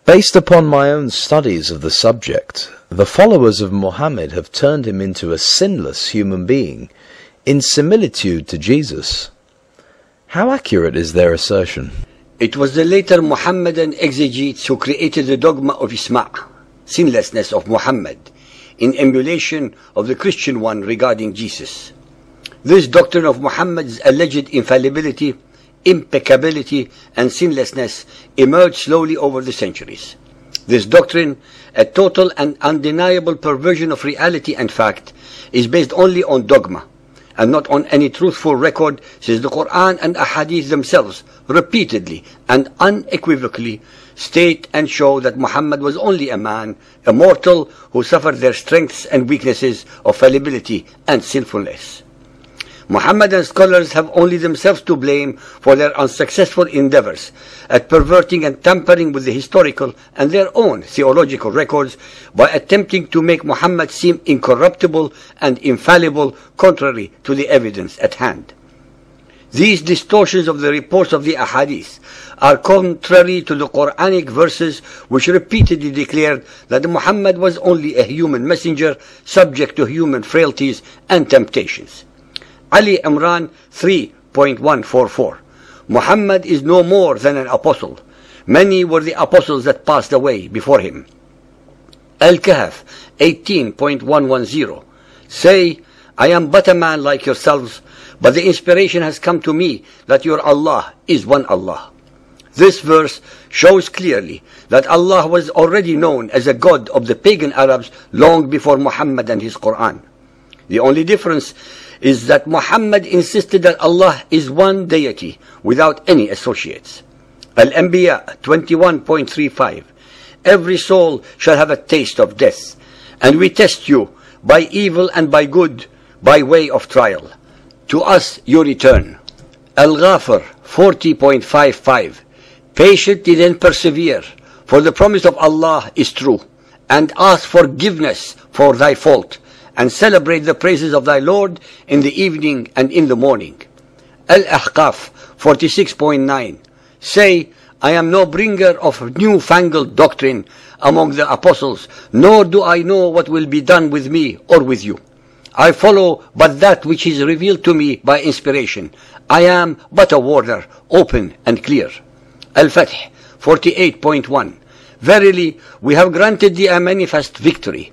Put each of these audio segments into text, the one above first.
Based upon my own studies of the subject, the followers of Muhammad have turned him into a sinless human being, in similitude to Jesus. How accurate is their assertion? It was the later Muhammadan exegetes who created the dogma of Isma', sinlessness of Muhammad, in emulation of the Christian one regarding Jesus. This doctrine of Muhammad's alleged infallibility, impeccability, and sinlessness emerged slowly over the centuries. This doctrine, a total and undeniable perversion of reality and fact, is based only on dogma, and not on any truthful record, since the Quran and Ahadith themselves repeatedly and unequivocally state and show that Muhammad was only a man, a mortal, who suffered their strengths and weaknesses of fallibility and sinfulness. Muhammadan scholars have only themselves to blame for their unsuccessful endeavors at perverting and tampering with the historical and their own theological records by attempting to make Muhammad seem incorruptible and infallible, contrary to the evidence at hand. These distortions of the reports of the Ahadith are contrary to the Quranic verses which repeatedly declared that Muhammad was only a human messenger subject to human frailties and temptations. Ali Imran 3.144. Muhammad is no more than an apostle. Many were the apostles that passed away before him. Al-Kahf 18.110. Say, I am but a man like yourselves, but the inspiration has come to me that your Allah is one Allah. This verse shows clearly that Allah was already known as a God of the pagan Arabs long before Muhammad and his Quran. The only difference is that Muhammad insisted that Allah is one deity without any associates. Al-Anbiya 21.35. Every soul shall have a taste of death, and we test you by evil and by good, by way of trial. To us you return. Al-Ghafir 40.55. Patiently then persevere, for the promise of Allah is true, and ask forgiveness for thy fault, and celebrate the praises of thy Lord in the evening and in the morning. Al-Ahqaf 46.9. Say, I am no bringer of newfangled doctrine among the apostles, nor do I know what will be done with me or with you. I follow but that which is revealed to me by inspiration. I am but a warner, open and clear. Al-Fath 48.1. Verily, we have granted thee a manifest victory,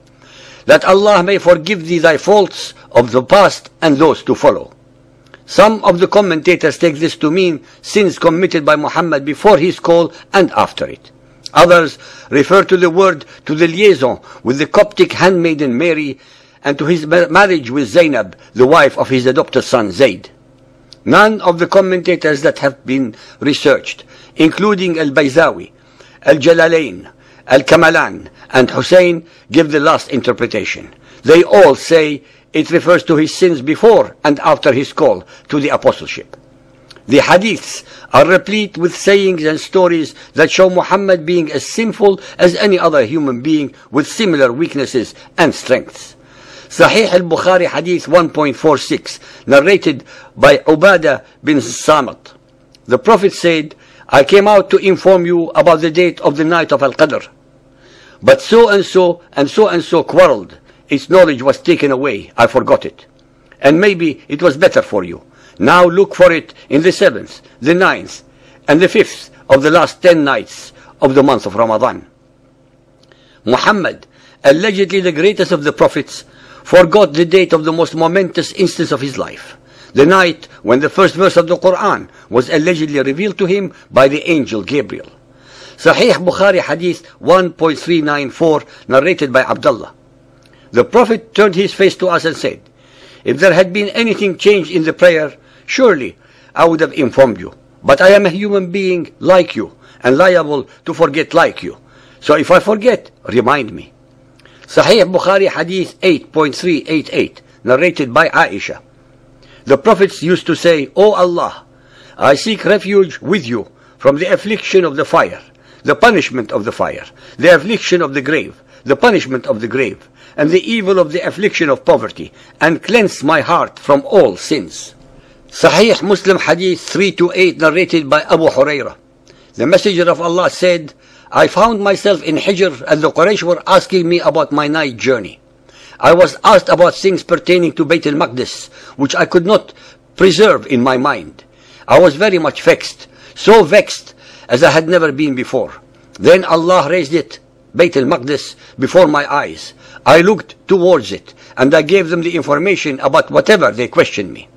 that Allah may forgive thee thy faults of the past and those to follow. Some of the commentators take this to mean sins committed by Muhammad before his call and after it. Others refer to the word to the liaison with the Coptic handmaiden Mary and to his marriage with Zainab, the wife of his adopted son Zayd. None of the commentators that have been researched, including Al-Bayzawi, Al-Jalalain, Al-Kamalan, and Hussein, give the last interpretation. They all say it refers to his sins before and after his call to the apostleship. The hadiths are replete with sayings and stories that show Muhammad being as sinful as any other human being with similar weaknesses and strengths. Sahih al-Bukhari Hadith 1.46, narrated by Ubadah bin Samit. The Prophet said, I came out to inform you about the date of the night of Al-Qadr. But so and so and so and so quarreled. Its knowledge was taken away. I forgot it. And maybe it was better for you. Now look for it in the 7th, the 9th, and the 5th of the last 10 nights of the month of Ramadan. Muhammad, allegedly the greatest of the prophets, forgot the date of the most momentous instance of his life, the night when the first verse of the Quran was allegedly revealed to him by the angel Gabriel. Sahih Bukhari Hadith 1.394, narrated by Abdullah. The Prophet turned his face to us and said, if there had been anything changed in the prayer, surely I would have informed you. But I am a human being like you, and liable to forget like you. So if I forget, remind me. Sahih Bukhari Hadith 8.388, narrated by Aisha. The prophets used to say, O Allah, I seek refuge with you from the affliction of the fire, the punishment of the fire, the affliction of the grave, the punishment of the grave, and the evil of the affliction of poverty, and cleanse my heart from all sins. Sahih Muslim Hadith 328, narrated by Abu Hurairah. The Messenger of Allah said, I found myself in Hijr and the Quraysh were asking me about my night journey. I was asked about things pertaining to Bayt al-Maqdis, which I could not preserve in my mind. I was very much vexed, so vexed as I had never been before. Then Allah raised it, Bayt al-Maqdis, before my eyes. I looked towards it, and I gave them the information about whatever they questioned me.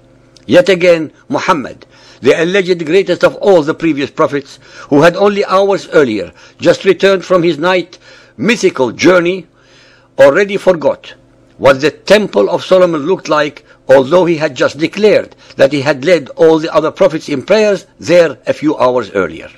Yet again, Muhammad, the alleged greatest of all the previous prophets, who had only hours earlier just returned from his night mythical journey, already forgot what the Temple of Solomon looked like, although he had just declared that he had led all the other prophets in prayers there a few hours earlier.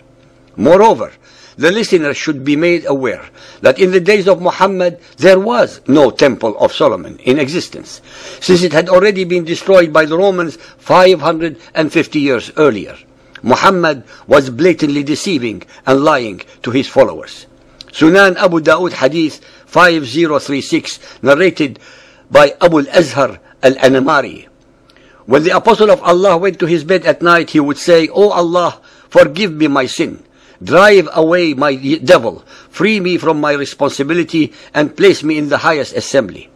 Moreover, the listener should be made aware that in the days of Muhammad there was no Temple of Solomon in existence, since it had already been destroyed by the Romans 550 years earlier. Muhammad was blatantly deceiving and lying to his followers. Sunan Abu Dawood Hadith 5036, narrated by Abu al-Azhar al-Anamari. When the Apostle of Allah went to his bed at night, he would say, "O Allah, forgive me my sin. Drive away my devil, free me from my responsibility, and place me in the highest assembly."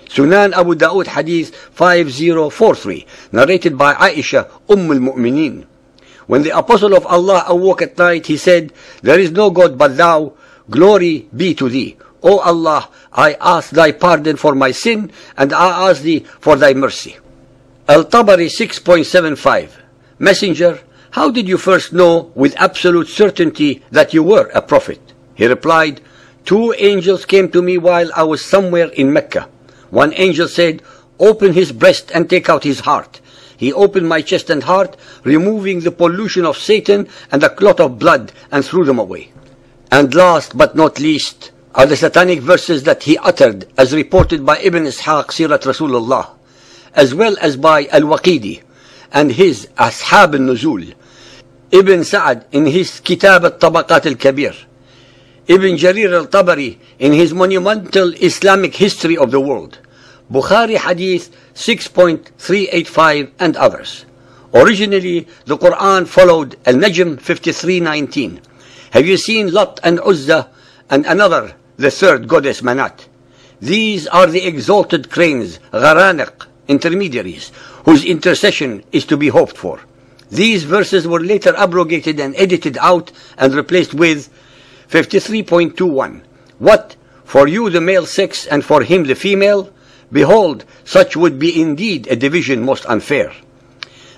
Sunan Abu Dawood Hadith 5043, narrated by Aisha al-Mu'minin. When the Apostle of Allah awoke at night, he said, "There is no God but thou, glory be to thee. O Allah, I ask thy pardon for my sin, and I ask thee for thy mercy." Al-Tabari 6.75, Messenger, how did you first know with absolute certainty that you were a prophet? He replied, 2 angels came to me while I was somewhere in Mecca. One angel said, "Open his breast and take out his heart." He opened my chest and heart, removing the pollution of Satan and a clot of blood, and threw them away. And last but not least are the satanic verses that he uttered, as reported by Ibn Ishaq Sirat Rasulullah, as well as by Al-Waqidi and his Ashab al-Nuzul, Ibn Sa'ad in his Kitab al-Tabaqat al-Kabir, Ibn Jarir al-Tabari in his monumental Islamic history of the world, Bukhari Hadith 6.385, and others. Originally, the Quran followed Al-Najm 53:19. Have you seen Lat and Uzza and another, the third goddess Manat? These are the exalted cranes, Gharaniq, intermediaries, whose intercession is to be hoped for. These verses were later abrogated and edited out and replaced with 53.21. What? For you the male sex and for him the female? Behold, such would be indeed a division most unfair.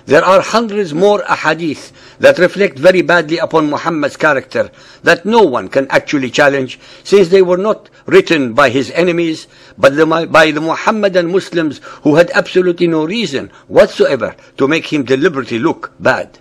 There are hundreds more ahadith that reflect very badly upon Muhammad's character that no one can actually challenge, since they were not written by his enemies, but by the Muhammadan Muslims who had absolutely no reason whatsoever to make him deliberately look bad.